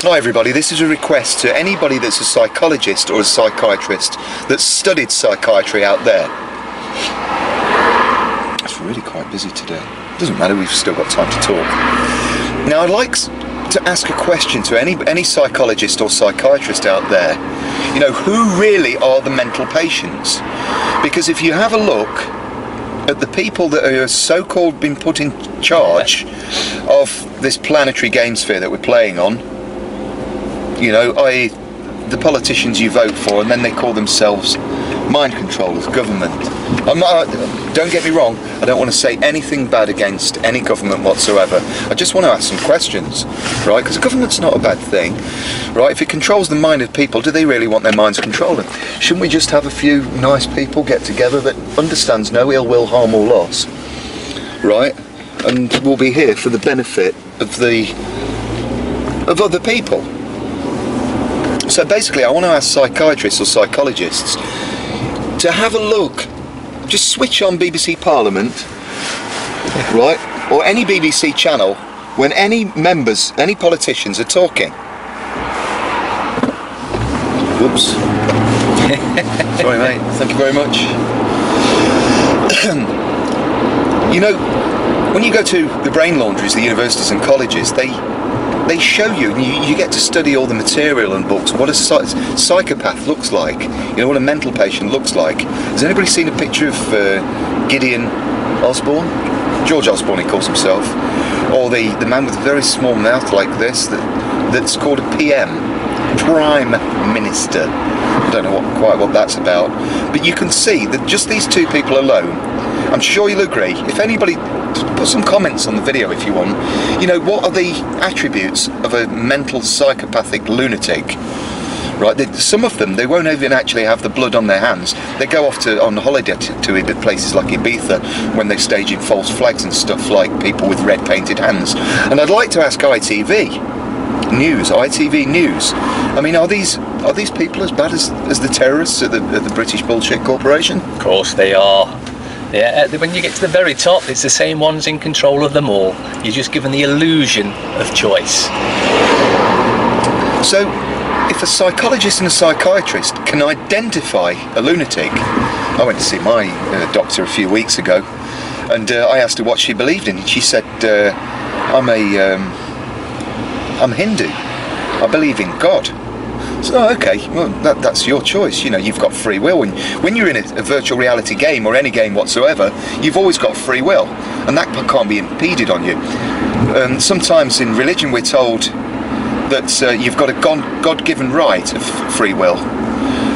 Hi everybody, this is a request to anybody that's a psychologist or a psychiatrist that's studied psychiatry out there. It's really quite busy today. Doesn't matter, we've still got time to talk. Now I'd like to ask a question to any psychologist or psychiatrist out there. You know, who really are the mental patients? Because if you have a look at the people that are so-called been put in charge of this planetary game sphere that we're playing on, you know, i.e. the politicians you vote for, and then they call themselves mind controllers, government. Don't get me wrong, I don't want to say anything bad against any government whatsoever. I just want to ask some questions, right? Because government's not a bad thing, right? If it controls the mind of people, do they really want their minds controlling? Shouldn't we just have a few nice people get together that understands no ill will, harm or loss, right? And we'll be here for the benefit of other people. So basically I want to ask psychiatrists or psychologists to have a look, just switch on BBC Parliament, right, or any BBC channel when any members, any politicians are talking. Whoops. Sorry mate, thank you very much. You know, when you go to the brain laundries, the universities and colleges, they show you, and you get to study all the material and books, what a psychopath looks like, you know, what a mental patient looks like. Has anybody seen a picture of Gideon Osborne? George Osborne he calls himself. Or the man with a very small mouth like this, that's called a PM, Prime Minister. I don't know quite what that's about. But you can see that just these two people alone, I'm sure you'll agree, if anybody, put some comments on the video if you want, you know, what are the attributes of a mental psychopathic lunatic, right? Some of them, they won't even actually have the blood on their hands. They go off on holiday to places like Ibiza when they're staging false flags and stuff, like people with red painted hands. And I'd like to ask ITV News, I mean, are these people as bad as the terrorists at the British Bullshit Corporation? Of course they are. Yeah, when you get to the very top, it's the same ones in control of them all. You're just given the illusion of choice. So, if a psychologist and a psychiatrist can identify a lunatic, I went to see my doctor a few weeks ago, and I asked her what she believed in, and she said, I'm Hindu. I believe in God. So, okay, well, that's your choice. You know, you've got free will. When you're in a virtual reality game or any game whatsoever, you've always got free will, and that can't be impeded on you. Sometimes in religion we're told that you've got a God-given right of free will,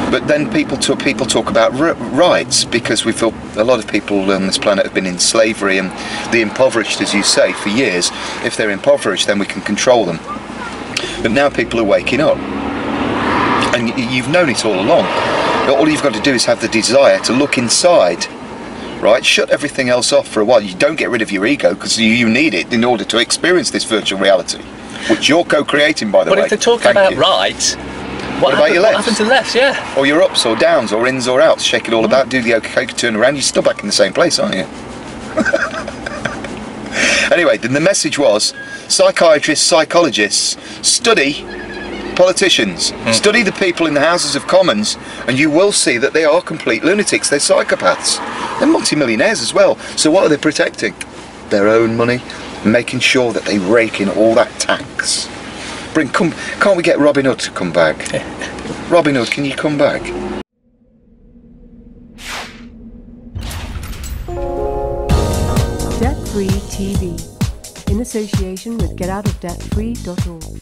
but then people talk about rights, because we feel a lot of people on this planet have been in slavery, and the impoverished, as you say, for years. If they're impoverished, then we can control them. But now people are waking up. And you've known it all along. All you've got to do is have the desire to look inside, right? Shut everything else off for a while. You don't get rid of your ego, because you need it in order to experience this virtual reality, which you're co-creating, by the way. But if they're talking about rights, what happened to lefts, yeah? Or your ups or downs, or ins or outs, shake it all about, do the okay, turn around, you're still back in the same place, aren't you? Anyway, then the message was, psychiatrists, psychologists, study politicians, study the people in the Houses of Commons, and you will see that they are complete lunatics. They're psychopaths. They're multimillionaires as well. So what are they protecting? Their own money, making sure that they rake in all that tax. Can't we get Robin Hood to come back? Robin Hood, can you come back? Debt Free TV, in association with GetOutOfDebtFree.org.